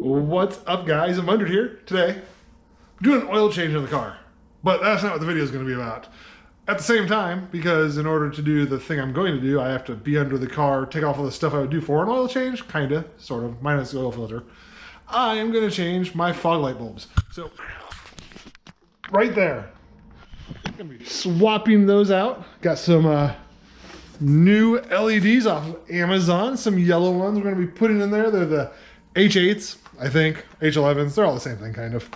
What's up, guys? I'm Under here today. I'm doing an oil change in the car, but that's not what the video is going to be about. At the same time, because in order to do the thing I'm going to do, I have to be under the car, take off all the stuff I would do for an oil change, kinda, sort of, minus the oil filter. I am going to change my fog light bulbs. So, right there. I'm going to be swapping those out. Got some new LEDs off of Amazon, some yellow ones we're going to be putting in there. They're the H8s, I think, H11s. They're all the same thing, kind of.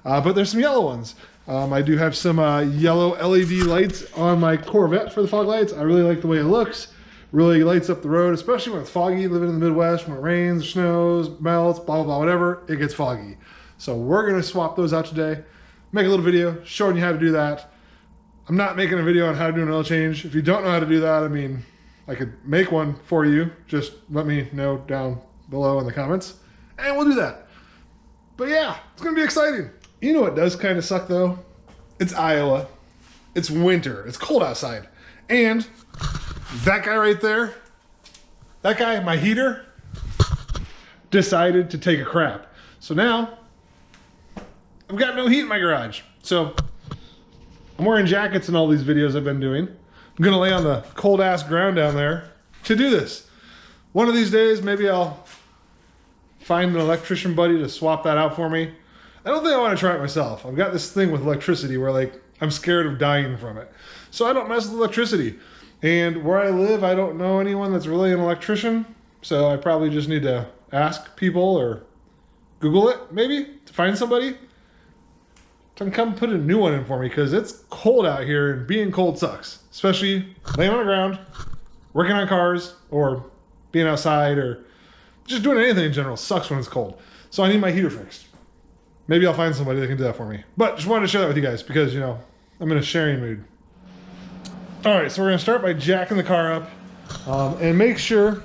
But there's some yellow ones. I do have some yellow LED lights on my Corvette for the fog lights. I really like the way it looks. Really lights up the road, especially when it's foggy, living in the Midwest, when it rains, snows, melts, blah, blah, blah, whatever, it gets foggy. So we're going to swap those out today. Make a little video showing you how to do that. I'm not making a video on how to do an oil change. If you don't know how to do that, I mean, I could make one for you. Just let me know down below in the comments, and we'll do that. But yeah, it's going to be exciting. You know what does kind of suck, though? It's Iowa. It's winter. It's cold outside. And that guy right there, that guy, my heater, decided to take a crap. So now, I've got no heat in my garage. So, I'm wearing jackets in all these videos I've been doing. I'm going to lay on the cold-ass ground down there to do this. One of these days, maybe I'll find an electrician buddy to swap that out for me. I don't think I want to try it myself. I've got this thing with electricity where, like, I'm scared of dying from it. So I don't mess with electricity. And where I live, I don't know anyone that's really an electrician. So I probably just need to ask people or Google it, maybe, to find somebody to come put a new one in for me, because it's cold out here and being cold sucks. Especially laying on the ground, working on cars, or being outside, or just doing anything in general sucks when it's cold. So I need my heater fixed. Maybe I'll find somebody that can do that for me. But just wanted to share that with you guys because, you know, I'm in a sharing mood. All right, so we're gonna start by jacking the car up, and make sure,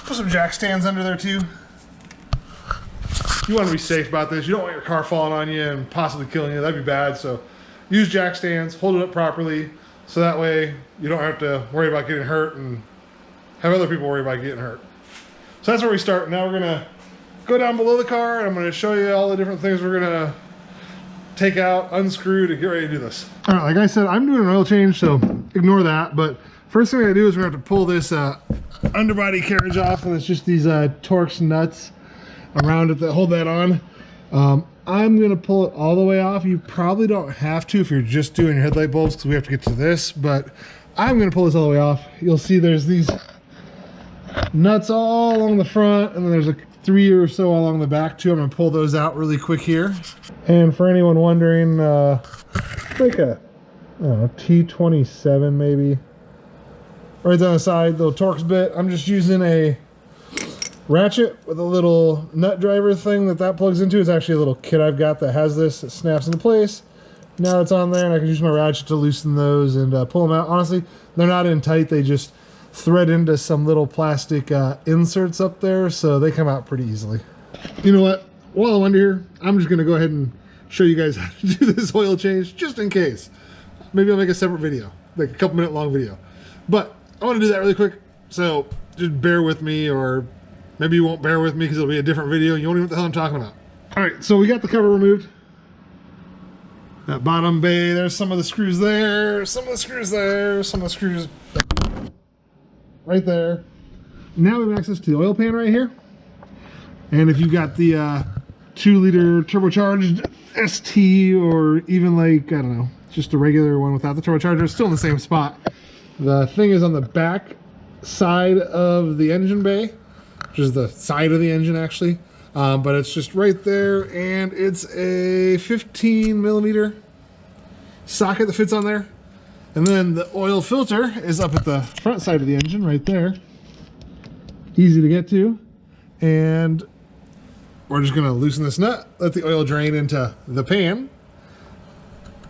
put some jack stands under there too. You want to be safe about this. You don't want your car falling on you and possibly killing you. That'd be bad. So use jack stands, hold it up properly, so that way you don't have to worry about getting hurt and have other people worry about getting hurt. So that's where we start. Now we're gonna go down below the car, and I'm going to show you all the different things we're going to take out, unscrew to get ready to do this. All right, like I said, I'm doing an oil change, so ignore that. But first thing I do is we're going to have to pull this underbody carriage off, and it's just these Torx nuts around it that hold that on. I'm going to pull it all the way off. You probably don't have to if you're just doing your headlight bulbs, because we have to get to this, but I'm going to pull this all the way off. You'll see there's these nuts all along the front, and then there's 3 or so along the back too. I'm gonna pull those out really quick here. And for anyone wondering, like a, I don't know, T27 maybe. Right down the side, little Torx bit. I'm just using a ratchet with a little nut driver thing that plugs into. It's actually a little kit I've got that has this. It snaps into place. Now it's on there, and I can use my ratchet to loosen those and pull them out. Honestly, they're not in tight. They just thread into some little plastic inserts up there, so they come out pretty easily. You know what? While I'm under here, I'm just going to go ahead and show you guys how to do this oil change, just in case. Maybe I'll make a separate video, like a couple minute long video. But I want to do that really quick, so just bear with me, or maybe you won't bear with me because it'll be a different video and you won't even know what the hell I'm talking about. All right, so we got the cover removed. That bottom bay, there's some of the screws there, some of the screws there, some of the screws right there. Now we have access to the oil pan right here. And if you got the 2-liter turbocharged ST, or even like, I don't know, just a regular one without the turbocharger, it's still in the same spot. The thing is on the back side of the engine bay, which is the side of the engine actually. But it's just right there, and it's a 15mm socket that fits on there. And then the oil filter is up at the front side of the engine right there. Easy to get to. And we're just gonna loosen this nut, let the oil drain into the pan.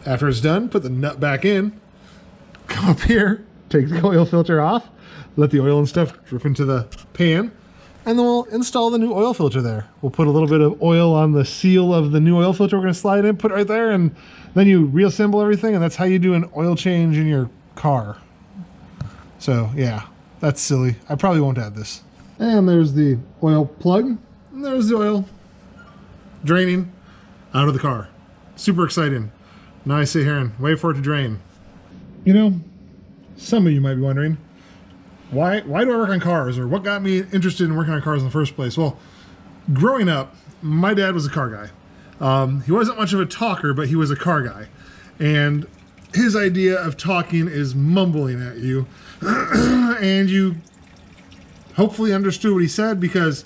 After it's done, put the nut back in, come up here, take the oil filter off, let the oil and stuff drip into the pan, and then we'll install the new oil filter there. We'll put a little bit of oil on the seal of the new oil filter we're gonna slide in, put it right there, and then you reassemble everything, and that's how you do an oil change in your car. So yeah, that's silly. I probably won't add this. And there's the oil plug. And there's the oil draining out of the car. Super exciting. Now I sit here and wait for it to drain. You know, some of you might be wondering, why do I work on cars, or what got me interested in working on cars in the first place? Well, growing up, my dad was a car guy. He wasn't much of a talker, but he was a car guy. And his idea of talking is mumbling at you. And you hopefully understood what he said, because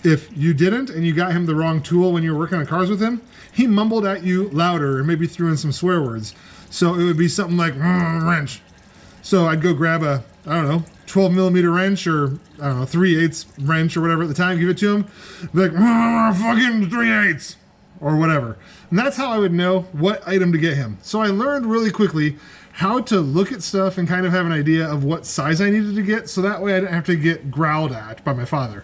if you didn't and you got him the wrong tool when you were working on cars with him, he mumbled at you louder and maybe threw in some swear words. So it would be something like wrench. So I'd go grab a, I don't know, 12mm wrench, or I don't know, 3/8 wrench or whatever at the time, give it to him, be like, fucking 3/8 or whatever. And that's how I would know what item to get him. So I learned really quickly how to look at stuff and kind of have an idea of what size I needed to get, so that way I didn't have to get growled at by my father.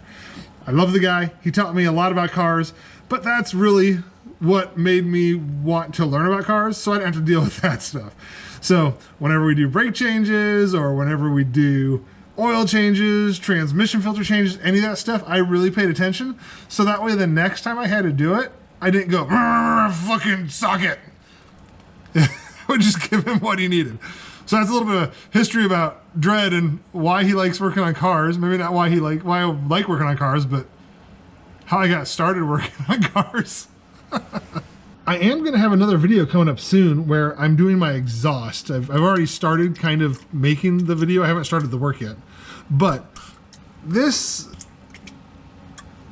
I love the guy. He taught me a lot about cars, but that's really what made me want to learn about cars, so I didn't have to deal with that stuff. So whenever we do brake changes, or whenever we do oil changes, transmission filter changes, any of that stuff, I really paid attention. So that way the next time I had to do it, I didn't go, fucking socket. I would just give him what he needed. So that's a little bit of history about Dredd and why he likes working on cars. Maybe not why I like working on cars, but how I got started working on cars. I am going to have another video coming up soon where I'm doing my exhaust. I've already started kind of making the video. I haven't started the work yet. But this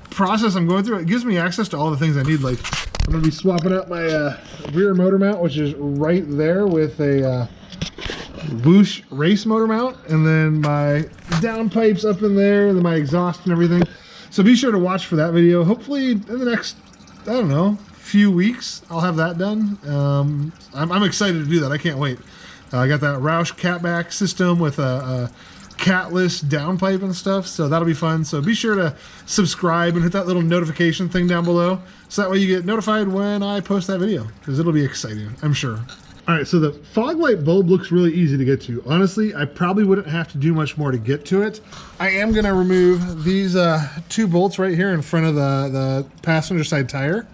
process I'm going through, it gives me access to all the things I need. Like, I'm going to be swapping out my rear motor mount, which is right there, with a Whoosh race motor mount, and then my downpipes up in there, and then my exhaust and everything. So be sure to watch for that video. Hopefully in the next, I don't know, few weeks I'll have that done. I'm excited to do that. I can't wait. I got that Roush catback system with a catless downpipe and stuff, so that'll be fun. So be sure to subscribe and hit that little notification thing down below, so that way you get notified when I post that video, because it'll be exciting, I'm sure. All right, so the fog light bulb looks really easy to get to. Honestly, I probably wouldn't have to do much more to get to it. I am gonna remove these 2 bolts right here in front of the passenger side tire.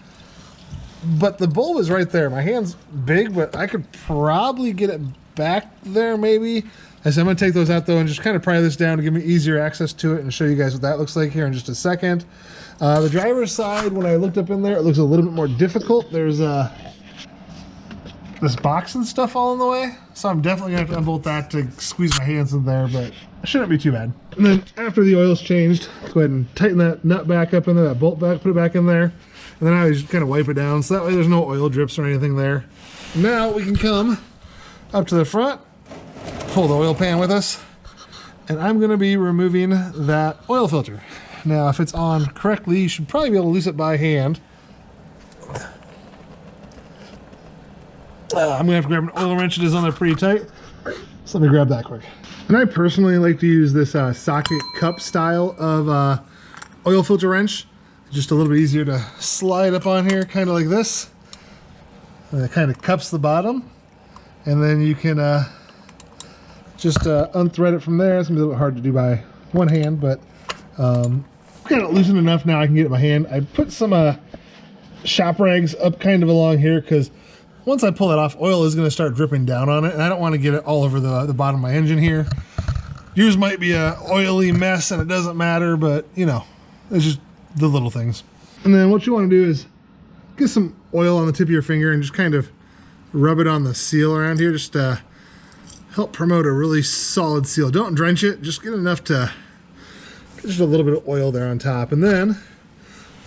But the bulb is right there. My hand's big, but I could probably get it back there maybe. I said I'm gonna take those out though and just kind of pry this down to give me easier access to it, and show you guys what that looks like here in just a second. The driver's side, when I looked up in there, it looks a little bit more difficult. There's this box and stuff all in the way, so I'm definitely gonna have to unbolt that to squeeze my hands in there, but it shouldn't be too bad. And then after the oil's changed, go ahead and tighten that nut back up in there, that bolt back, put it back in there, and then I just kind of wipe it down, so that way there's no oil drips or anything there. Now we can come up to the front, pull the oil pan with us, and I'm gonna be removing that oil filter. Now, if it's on correctly, you should probably be able to loose it by hand. I'm gonna have to grab an oil wrench. It is on there pretty tight, so let me grab that quick. And I personally like to use this socket cup style of oil filter wrench. Just a little bit easier to slide up on here, kind of like this. And it kind of cups the bottom, and then you can just unthread it from there. It's gonna be a little bit hard to do by one hand, but kind of loosened enough now I can get it in my hand. I put some shop rags up kind of along here, because once I pull that off, oil is going to start dripping down on it, and I don't want to get it all over the bottom of my engine here. Yours might be a oily mess and it doesn't matter, but you know, it's just the little things. And then what you want to do is get some oil on the tip of your finger and just kind of rub it on the seal around here, just to help promote a really solid seal. Don't drench it, just get enough to get just a little bit of oil there on top. And then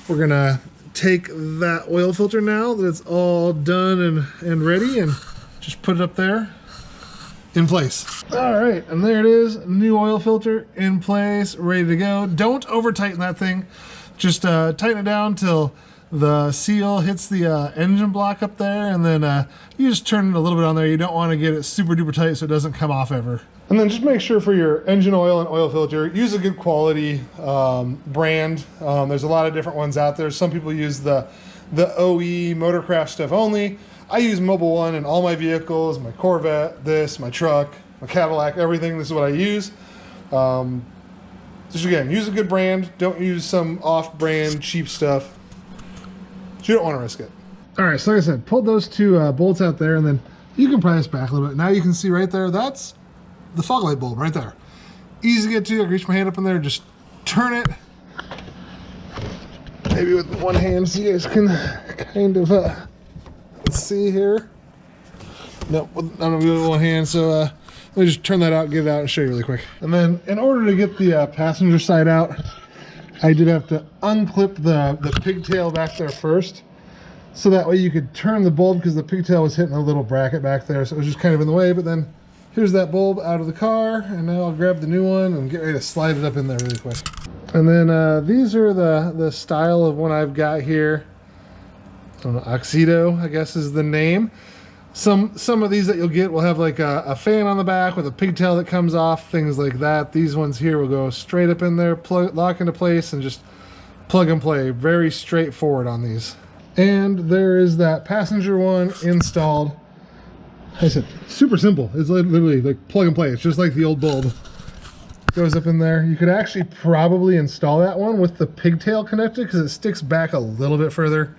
we're gonna take that oil filter now that it's all done and ready, and just put it up there in place. All right, and there it is, new oil filter in place, ready to go. Don't over tighten that thing. Just tighten it down till the seal hits the engine block up there, and then you just turn it a little bit on there. You don't want to get it super duper tight so it doesn't come off ever. And then just make sure for your engine oil and oil filter, use a good quality brand. There's a lot of different ones out there. Some people use the OE Motorcraft stuff only. I use Mobil 1 in all my vehicles, my Corvette, my truck, my Cadillac, everything. This is what I use. Just again, use a good brand. Don't use some off-brand cheap stuff. You don't want to risk it. All right, so like I said, pulled those two bolts out there, and then you can pry this back a little bit. Now you can see right there, that's the fog light bulb right there. Easy to get to. I can reach my hand up in there, just turn it. Maybe with one hand so you guys can kind of see here. Nope, I'm gonna do it with one hand, so let me just turn that out, get it out, and show you really quick. And then in order to get the passenger side out, I did have to unclip the pigtail back there first, so that way you could turn the bulb, because the pigtail was hitting a little bracket back there, so it was just kind of in the way. But then here's that bulb out of the car, and now I'll grab the new one and get ready to slide it up in there really quick. And then these are the style of one I've got here. I don't know, Oxido, I guess is the name. Some of these that you'll get will have like a fan on the back with a pigtail that comes off, things like that. These ones here will go straight up in there, lock into place, and just plug and play. Very straightforward on these. And there is that passenger one installed. I said, super simple. It's literally like plug and play. It's just like the old bulb. Goes up in there. You could actually probably install that one with the pigtail connected, because it sticks back a little bit further.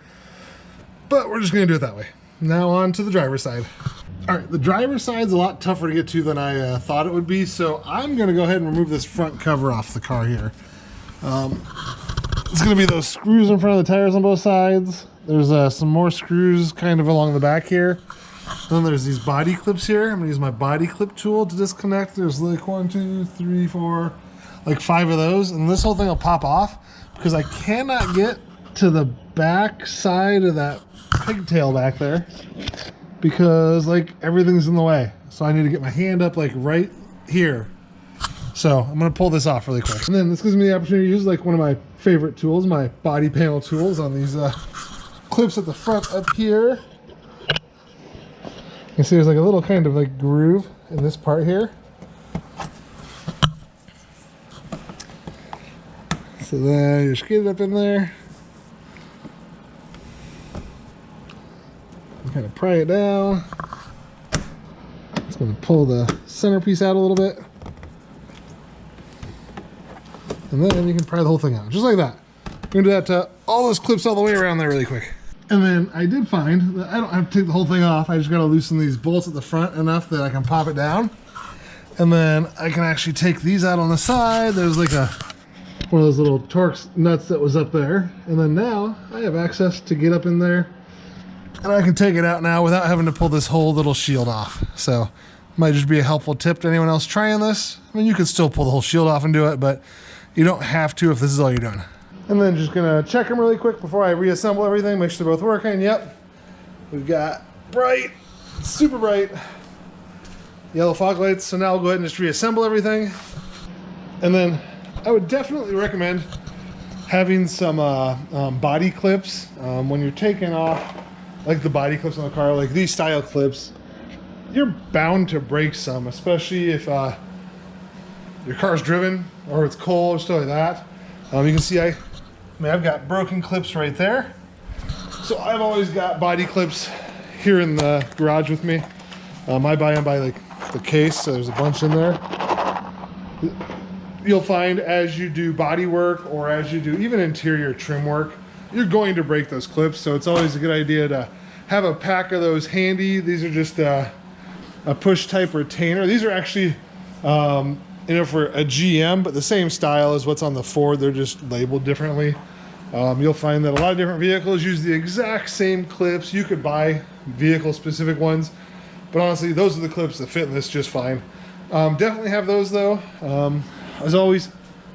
But we're just going to do it that way. Now on to the driver's side. All right, the driver's side's a lot tougher to get to than I thought it would be, so I'm going to go ahead and remove this front cover off the car here. It's going to be those screws in front of the tires on both sides. There's some more screws kind of along the back here. Then there's these body clips here. I'm going to use my body clip tool to disconnect. There's like 1, 2, 3, 4, like 5 of those, and this whole thing will pop off because I cannot get to the back side of that pigtail back there, because like everything's in the way. So I need to get my hand up like right here. So I'm going to pull this off really quick. And then this gives me the opportunity to use like one of my favorite tools, my body panel tools, on these clips at the front up here. You can see there's like a little kind of like groove in this part here. So then you just get it up in there. Kind of pry it down. It's going to pull the centerpiece out a little bit. And then you can pry the whole thing out, just like that. We're going to do that to all those clips all the way around there really quick. And then I did find that I don't have to take the whole thing off. I just got to loosen these bolts at the front enough that I can pop it down. And then I can actually take these out on the side. There's like one of those little Torx nuts that was up there. And then now I have access to get up in there, and I can take it out now without having to pull this whole little shield off. So might just be a helpful tip to anyone else trying this. I mean, you could still pull the whole shield off and do it, but you don't have to if this is all you're doing. And then just gonna check them really quick before I reassemble everything, make sure they're both working. Yep, we've got bright, super bright yellow fog lights. So now I'll go ahead and just reassemble everything. And then I would definitely recommend having some body clips when you're taking off, like the body clips on the car, like these style clips. You're bound to break some, especially if your car's driven or it's cold or stuff like that. You can see I've got broken clips right there. So I've always got body clips here in the garage with me. I buy them by like the case, so there's a bunch in there. You'll find as you do body work or as you do even interior trim work, you're going to break those clips. So it's always a good idea to have a pack of those handy. These are just a push type retainer. These are actually for a GM, but the same style as what's on the Ford. They're just labeled differently. You'll find that a lot of different vehicles use the exact same clips. You could buy vehicle specific ones, but honestly, those are the clips that fit in this just fine. Definitely have those though. As always,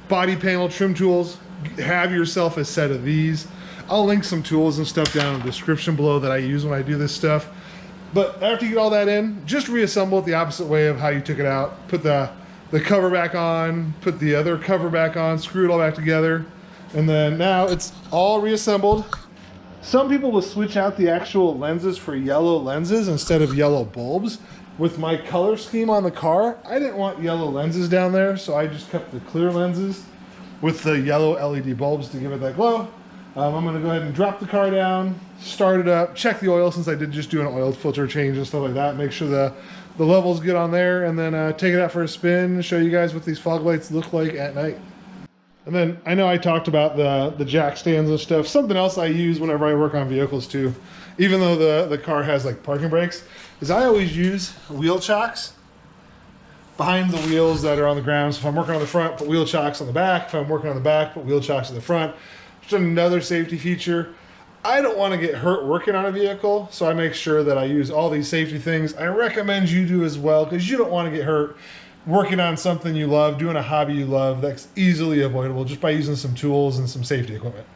body panel trim tools. Have yourself a set of these. I'll link some tools and stuff down in the description below that I use when I do this stuff. But after you get all that in, just reassemble it the opposite way of how you took it out. Put the cover back on, put the other cover back on, screw it all back together, and then now it's all reassembled. Some people will switch out the actual lenses for yellow lenses instead of yellow bulbs. With my color scheme on the car, I didn't want yellow lenses down there, so I just kept the clear lenses with the yellow LED bulbs to give it that glow. I'm gonna go ahead and drop the car down, start it up, check the oil since I did just do an oil filter change and stuff like that, make sure the levels get on there, and then take it out for a spin, show you guys what these fog lights look like at night. And then I know I talked about the jack stands and stuff. Something else I use whenever I work on vehicles too, even though the car has like parking brakes, is I always use wheel chocks behind the wheels that are on the ground. So if I'm working on the front, put wheel chocks on the back. If I'm working on the back, put wheel chocks in the front. Just another safety feature. I don't want to get hurt working on a vehicle, so I make sure that I use all these safety things. I recommend you do as well, because you don't want to get hurt working on something you love, doing a hobby you love. That's easily avoidable just by using some tools and some safety equipment.